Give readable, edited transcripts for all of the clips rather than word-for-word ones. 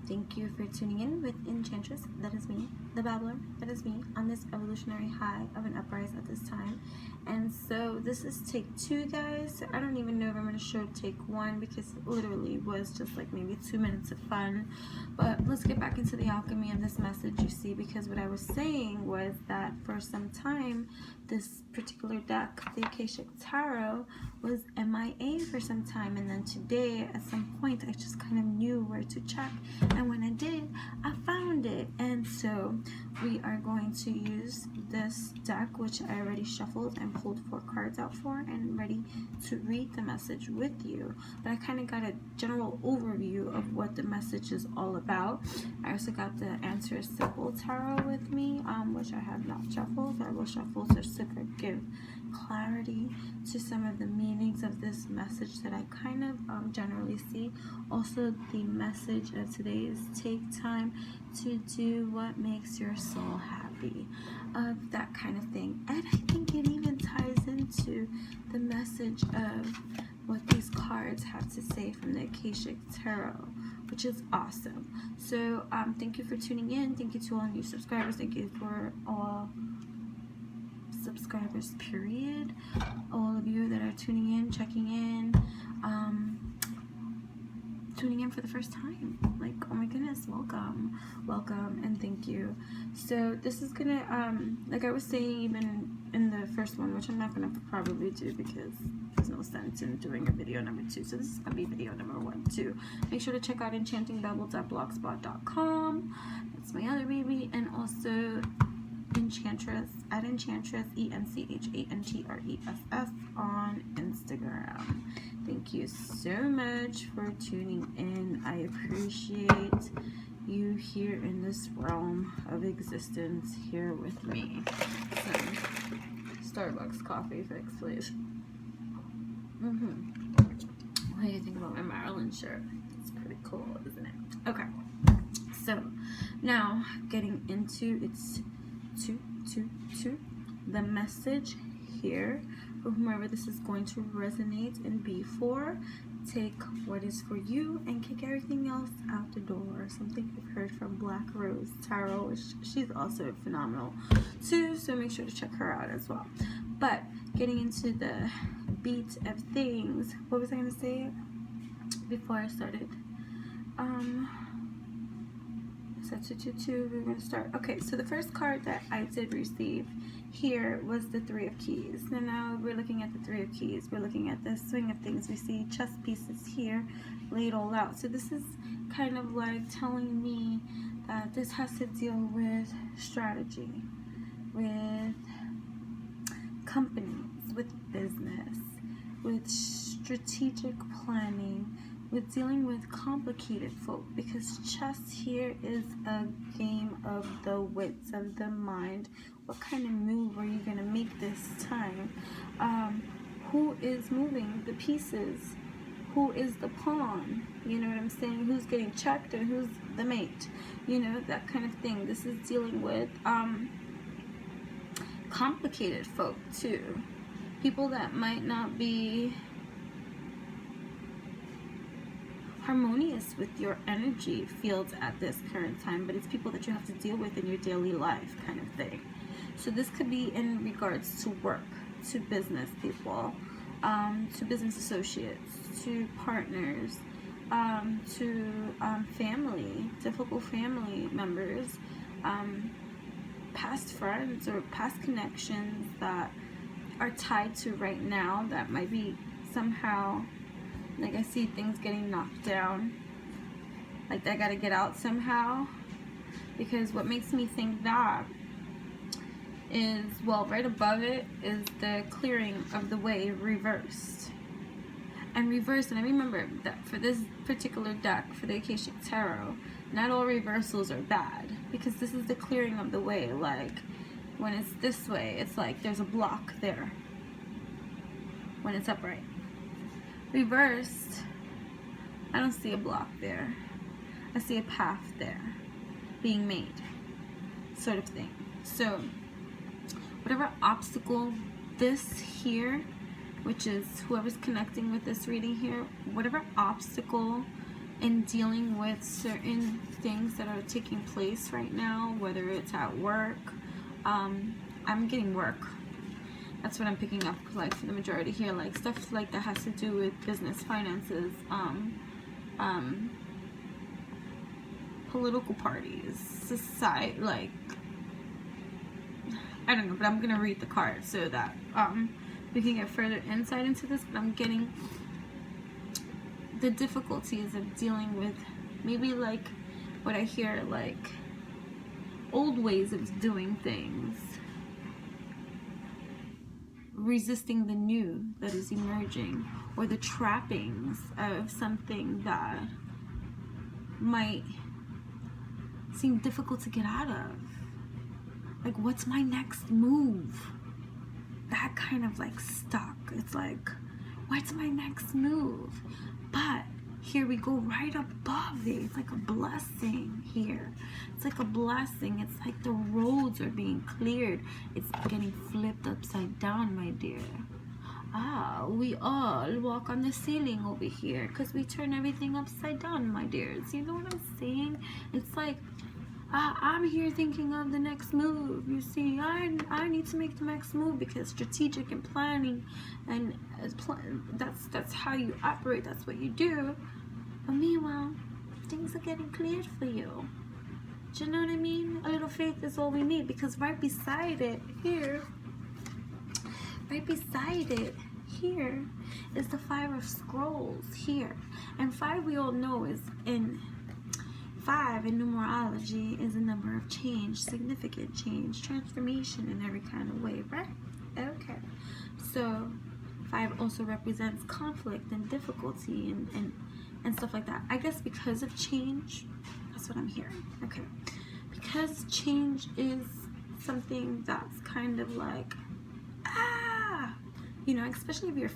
Thank you for tuning in with Enchantress, that is me, the Babbler, that is me, on this evolutionary high of an uprise at this time. And so this is take 2, guys. I don't even know if I'm going to show take 1 because it literally was just like maybe 2 minutes of fun. But let's get back into the alchemy of this message, you see, because what I was saying was that for some time, this particular deck, the Akashic Tarot, was MIA for some time, and then today at some point I just kind of knew where to check, and when I did, I found it. And so we are going to use this deck, which I already shuffled and pulled 4 cards out for, and ready to read the message with you. But I kind of got a general overview of what the message is all about. I also got the Answer Simple Tarot with me, which I have not shuffled. I will shuffle just to give clarity to some of the meanings of this message that I kind of generally see. Also, the message of today is take time to do what makes your soul happy, that kind of thing. And I think it even ties into the message of what these cards have to say from the Akashic Tarot, which is awesome. So thank you for tuning in. Thank you to all new subscribers. Thank you for all subscribers, period. All of you that are tuning in, checking in, tuning in for the first time. Like, oh my goodness, welcome, and thank you. So this is gonna, like I was saying even in the first one, which I'm not gonna probably do because there's no sense in doing a video number 2. So this is gonna be video number 1 too. Make sure to check out enchantingbabble.blogspot.com. That's my other baby, and also Enchantress at Enchantress, ENCHANTRESS on Instagram. Thank you so much for tuning in. I appreciate you here in this realm of existence here with me. Some Starbucks coffee fix, please. What do you think about my Maryland shirt? It's pretty cool, isn't it? Okay, so now getting into its 222, the message here for whomever this is going to resonate and be for. Take what is for you and kick everything else out the door. Something you've heard from Black Rose Tarot, which she's also phenomenal too, so make sure to check her out as well. But getting into the beat of things, what was I going to say before I started? So 222, we're going to start. Okay, so the first card that I did receive here was the 3 of Keys. Now we're looking at the 3 of Keys. We're looking at the swing of things. We see chess pieces here laid all out. So this is kind of like telling me that this has to deal with strategy, with companies, with business, with strategic planning, with dealing with complicated folk, because chess here is a game of the wits, of the mind. What kind of move are you going to make this time? Who is moving the pieces? Who is the pawn? You know what I'm saying? Who's getting checked and who's the mate? You know, that kind of thing. This is dealing with complicated folk too. People that might not be harmonious with your energy fields at this current time, but it's people that you have to deal with in your daily life kind of thing. So this could be in regards to work, to business people, to business associates, to partners, to family, difficult family members, past friends or past connections that are tied to right now that might be somehow, like I see things getting knocked down, like they gotta get out somehow. Because what makes me think that is, well, right above it is the clearing of the way reversed. And reversed, and I remember that for this particular deck, for the Akashic Tarot, not all reversals are bad, because this is the clearing of the way. Like when it's this way, it's like there's a block there when it's upright. Reversed, I don't see a block there. I see a path there being made, sort of thing. So whatever obstacle this here, which is whoever's connecting with this reading here, whatever obstacle in dealing with certain things that are taking place right now, whether it's at work. I'm getting work. That's what I'm picking up, like, for the majority here, like stuff like that has to do with business, finances, political parties, society, like, I don't know, but I'm gonna read the card so that we can get further insight into this. But I'm getting the difficulties of dealing with maybe, like, what I hear, like old ways of doing things, resisting the new that is emerging, or the trappings of something that might seem difficult to get out of. Like, what's my next move? That kind of, like, stuck. It's like, what's my next move? But here we go right above it. It's like a blessing here. It's like a blessing. It's like the roads are being cleared. It's getting flipped upside down, my dear. We all walk on the ceiling over here because we turn everything upside down, my dears. You know what I'm saying? It's like, I'm here thinking of the next move. You see, I need to make the next move because strategic and planning, and that's how you operate. That's what you do. But meanwhile, things are getting cleared for you. Do you know what I mean? A little faith is all we need, because right beside it here is the 5 of Scrolls here. And 5, we all know, is in 5 in numerology is a number of change, significant change, transformation in every kind of way, right? Okay. So 5 also represents conflict and difficulty and stuff like that. I guess because of change, that's what I'm hearing. Okay. Because change is something that's kind of like, you know, especially if you're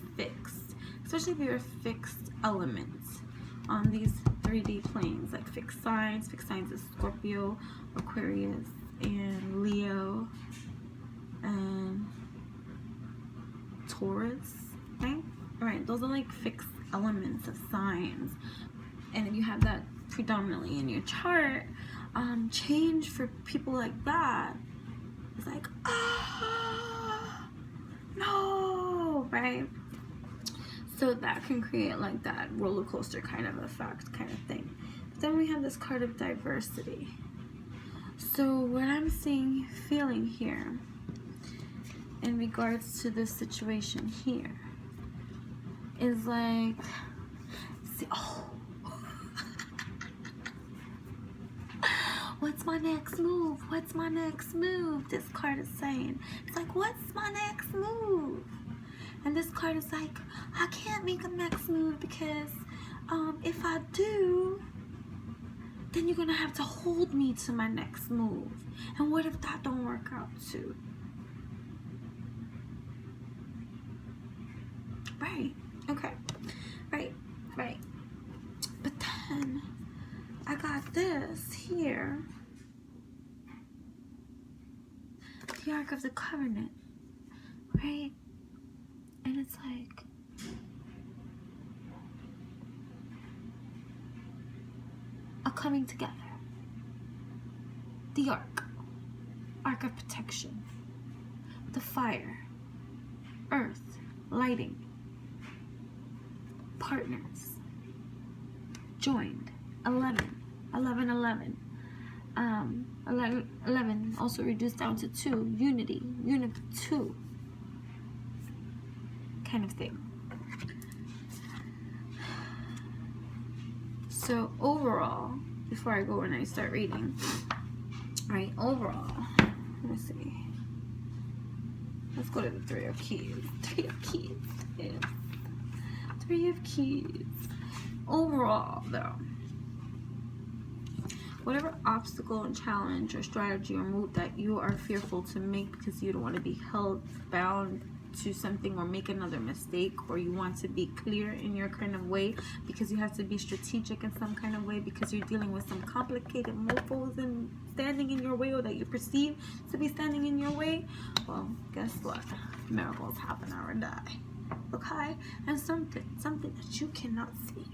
fixed elements on these 3D planes, like fixed signs is Scorpio, Aquarius, and Leo, and Taurus, right? Right, those are like fixed elements of signs. And if you have that predominantly in your chart, change for people like that is like, no, right? So that can create like that roller coaster kind of effect, kind of thing. But then we have this card of diversity. So what I'm seeing, feeling here in regards to this situation here is like, see, what's my next move? What's my next move? This card is saying, it's like, what's my next move? And this card is like, I can't make a next move because if I do, then you're gonna have to hold me to my next move. And what if that don't work out too? Right, okay, right. But then I got this here, the Ark of the Covenant, right? And it's like, a coming together. The Ark of protection. The fire. Earth. Lighting. Partners. Joined. 11. 11 also reduced down to 2. Unity. Unit 2. Kind of thing. So overall, before I go and I start reading, right, overall, let me see. Let's go to the 3 of Keys. 3 of Keys. Yes. 3 of Keys. Overall, though, whatever obstacle and challenge or strategy or move that you are fearful to make because you don't want to be held bound to something or make another mistake, or you want to be clear in your kind of way because you have to be strategic in some kind of way because you're dealing with some complicated mofos and standing in your way, or that you perceive to be standing in your way, well, guess what? Miracles happen or die. Okay? And something that you cannot see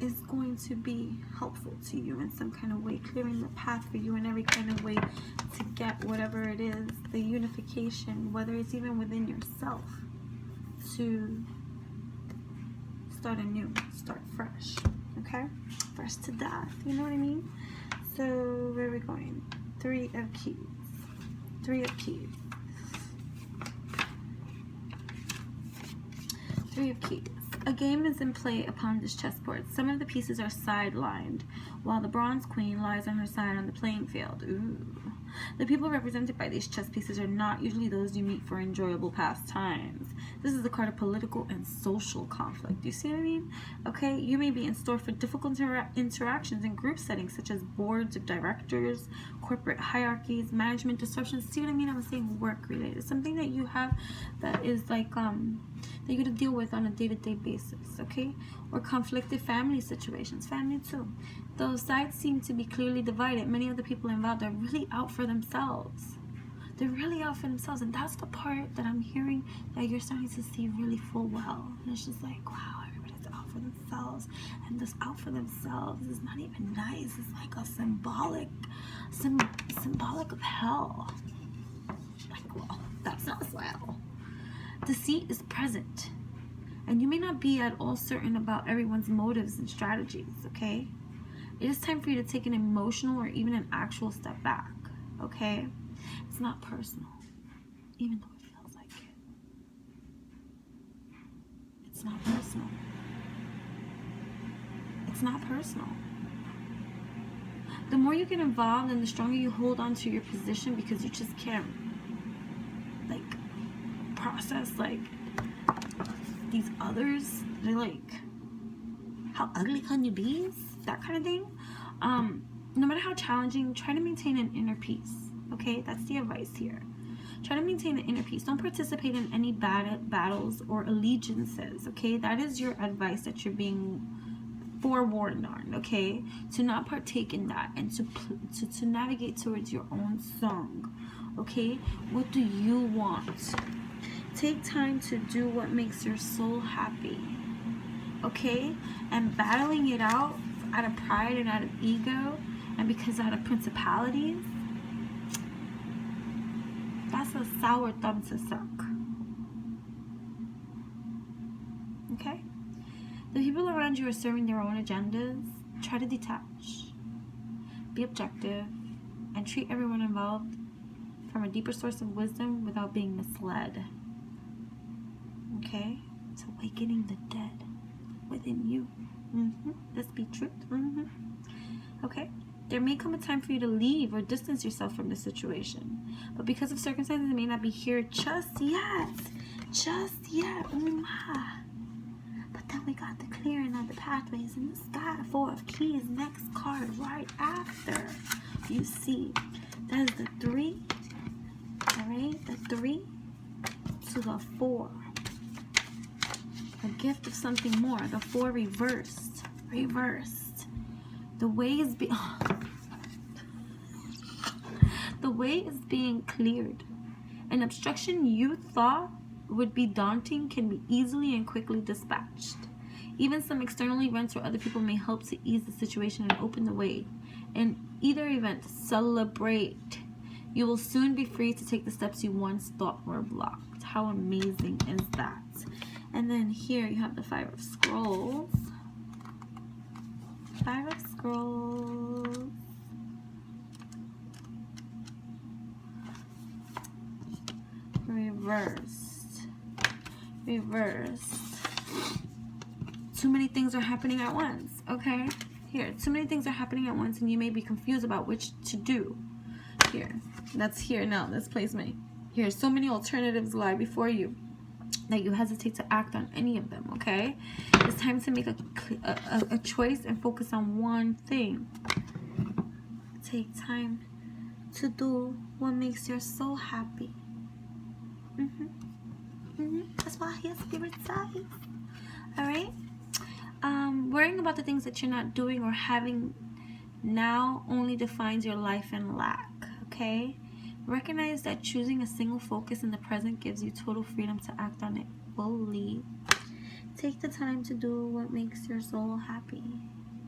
is going to be helpful to you in some kind of way, clearing the path for you in every kind of way to get whatever it is, the unification, whether it's even within yourself, to start anew, start fresh, okay? Fresh to death, you know what I mean? So, where are we going? 3 of Keys. 3 of Keys. 3 of Keys. A game is in play upon this chessboard. Some of the pieces are sidelined, while the Bronze Queen lies on her side on the playing field. Ooh. The people represented by these chess pieces are not usually those you meet for enjoyable pastimes. This is the card of political and social conflict. You see what I mean? Okay, you may be in store for difficult interactions in group settings, such as boards of directors, corporate hierarchies, management disruptions. See what I mean? I was saying work related. Something that you have that is like that you got to deal with on a day-to-day basis, okay? Or conflicted family situations, family too. Those sides seem to be clearly divided. Many of the people involved are really out for themselves. They're really out for themselves, and that's the part that I'm hearing that you're starting to see really full well. And it's just like, wow, everybody's out for themselves, and this out for themselves is not even nice. It's like a symbolic of hell. Like, well, that's not swell. Deceit is present, and you may not be at all certain about everyone's motives and strategies, okay? It is time for you to take an emotional or even an actual step back, okay? It's not personal, even though it feels like it. It's not personal. It's not personal. The more you get involved and the stronger you hold on to your position, because you just can't, like, process, like, these others. They're like, how ugly can you be? That kind of thing. No matter how challenging, try to maintain an inner peace. Okay, that's the advice here. Try to maintain an inner peace. Don't participate in any battles or allegiances. Okay, that is your advice that you're being forewarned on. Okay, to not partake in that and to navigate towards your own song. Okay, what do you want? Take time to do what makes your soul happy. Okay, and battling it out out of pride and out of ego and because out of principalities, that's a sour thumb to suck. Okay? The people around you are serving their own agendas. Try to detach, be objective, and treat everyone involved from a deeper source of wisdom without being misled. Okay? It's awakening the dead within you. This be truth. Okay? There may come a time for you to leave or distance yourself from the situation. But because of circumstances, it may not be here just yet. Just yet. But then we got the clearing of the pathways in the sky. 4 of Keys, next card right after. You see, that is the 3. Alright? The 3 to the 4. A gift of something more. The 4 reversed. Reversed. The way is the way is being cleared. An obstruction you thought would be daunting can be easily and quickly dispatched. Even some external events or other people may help to ease the situation and open the way. In either event, celebrate. You will soon be free to take the steps you once thought were blocked. How amazing is that? And then here you have the 5 of Scrolls. 5 of Scrolls. Reversed. Reversed. Too many things are happening at once. Okay? Here. Too many things are happening at once and you may be confused about which to do. Here. That's here now. This placement. Here. So many alternatives lie before you that you hesitate to act on any of them, okay? It's time to make a choice and focus on one thing. Take time to do what makes your soul happy. That's why his spirit says. Alright? Worrying about the things that you're not doing or having now only defines your life in lack, okay? Recognize that choosing a single focus in the present gives you total freedom to act on it fully. Take the time to do what makes your soul happy.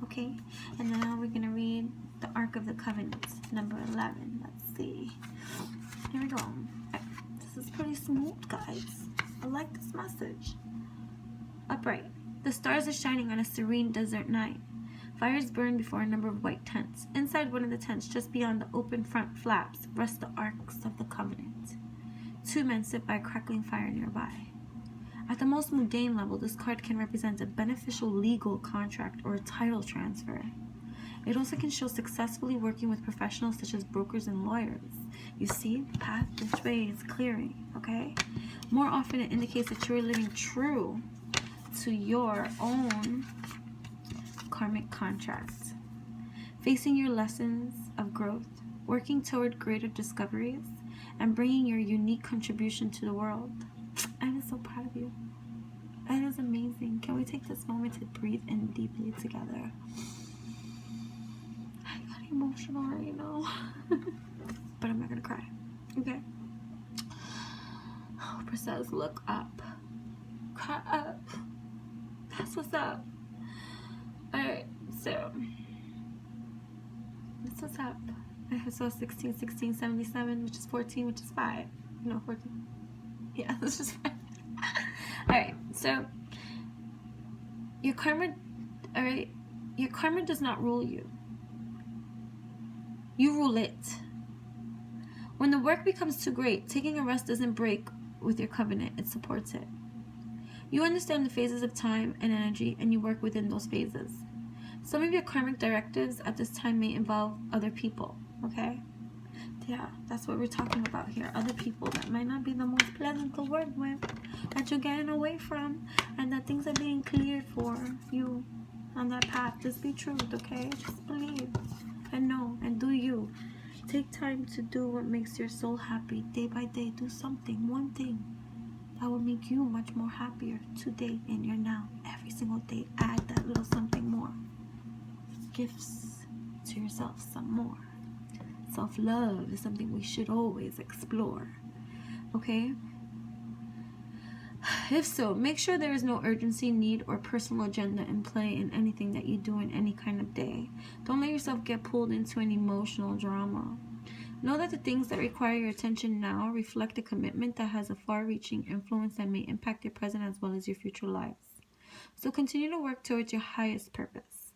Okay? And now we're going to read the Ark of the Covenant, number 11. Let's see. Here we go. This is pretty smooth, guys. I like this message. Upright. The stars are shining on a serene desert night. Fires burn before a number of white tents. Inside one of the tents, just beyond the open front flaps, rest the Arks of the Covenant. 2 men sit by a crackling fire nearby. At the most mundane level, this card can represent a beneficial legal contract or a title transfer. It also can show successfully working with professionals such as brokers and lawyers. You see, the path this way is clearing, okay? More often, it indicates that you're living true to your own karmic contract, facing your lessons of growth, working toward greater discoveries, and bringing your unique contribution to the world. I'm so proud of you. It is amazing. Can we take this moment to breathe in deeply together? I got emotional right now. But I'm not gonna cry. Okay? Oprah says, look up. Cry up. That's what's up. Alright, so that's what's up. I saw 16, 16, 77, which is 14, which is 5. No, 14. Yeah, this is 5. Alright, so your karma does not rule you. You rule it. When the work becomes too great, taking a rest doesn't break with your covenant, it supports it. You understand the phases of time and energy, and you work within those phases. Some of your karmic directives at this time may involve other people, okay? Yeah, that's what we're talking about here. Other people that might not be the most pleasant to work with, that you're getting away from, and that things are being cleared for you on that path. Just be truth, okay? Just believe and know and do you. Take time to do what makes your soul happy. Day by day, do something, one thing that will make you much more happier today and your now. Every single day, add that little something more. Gifts to yourself some more. Self-love is something we should always explore. Okay? If so, make sure there is no urgency, need, or personal agenda in play in anything that you do in any kind of day. Don't let yourself get pulled into an emotional drama. Know that the things that require your attention now reflect a commitment that has a far-reaching influence that may impact your present as well as your future lives. So continue to work towards your highest purpose.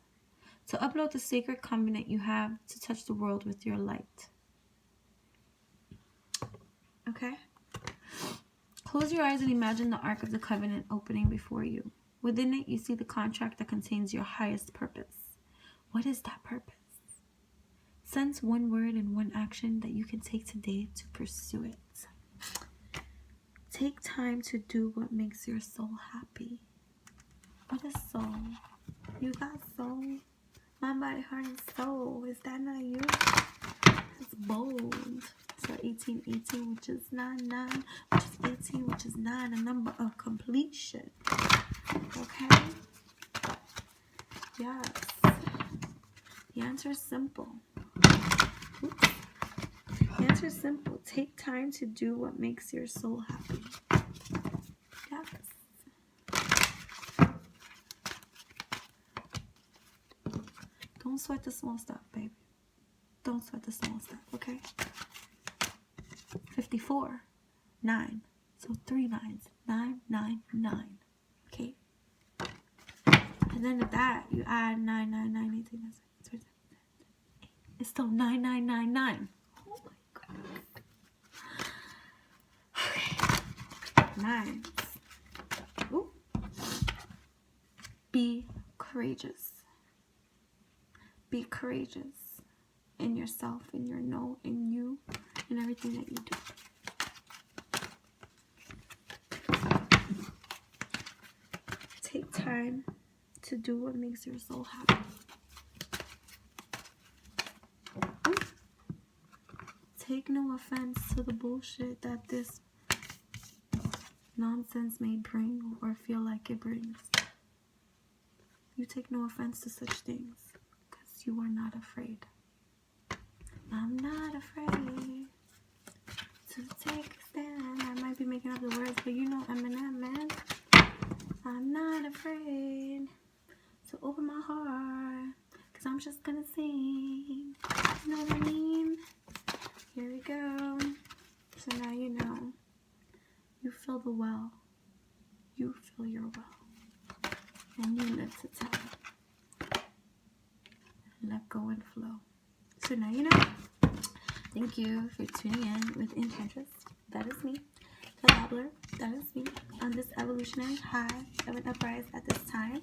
To upload the sacred covenant you have to touch the world with your light. Okay? Close your eyes and imagine the Ark of the Covenant opening before you. Within it, you see the contract that contains your highest purpose. What is that purpose? Sense one word and one action that you can take today to pursue it. Take time to do what makes your soul happy. What is soul? You got soul. Mind, body, heart, and soul. Is that not you? It's bold. So 18, which is 9, which is 18, which is 9, a number of completion. Okay? Yes. The answer is simple. Oops. The answer is simple. Take time to do what makes your soul happy. Yes. Don't sweat the small stuff, baby. Don't sweat the small stuff, okay? 54, 9. So 3 9s. 9, 9, 9. Okay? And then to that, you add 9, 9, 9, 18, 19. It's still 9, 9, 9, 9. Oh my God. Okay. 9. Ooh. Be courageous. Be courageous in yourself, in your know, in you, in everything that you do. Take time to do what makes your soul happy. Take no offense to the bullshit that this nonsense may bring or feel like it brings. You take no offense to such things because you are not afraid. I'm not afraid to take a stand. I might be making up the words, but you know Eminem, man. I'm not afraid. So open my heart, cause I'm just gonna sing. You know what I mean? Here we go. So now you know. You fill the well. You fill your well. And you live to tell. Let go and flow. So now you know. Thank you for tuning in with Enchantress. That is me. The Babbler. That is me. On this evolutionary high of an uprise at this time.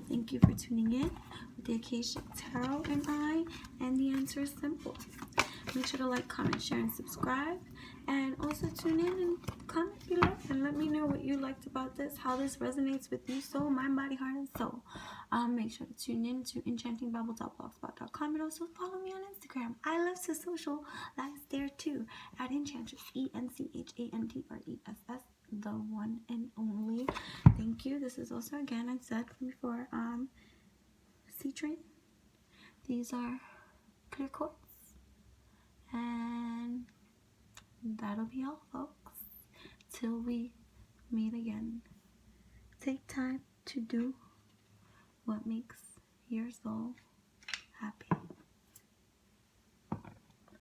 Thank you for tuning in with the Akashic Tarot and I. And the answer is simple. Make sure to like, comment, share, and subscribe. And also tune in and comment below and let me know what you liked about this, how this resonates with you, soul, mind, body, heart, and soul. Make sure to tune in to enchantingbible.blogspot.com and also follow me on Instagram. I love to socialize there too at Enchantress, ENCHANTRESS, the one and only. Thank you. This is also, again, I said before, C-Train. These are clear quartz. And that'll be all, folks. Till we meet again. Take time to do what makes your soul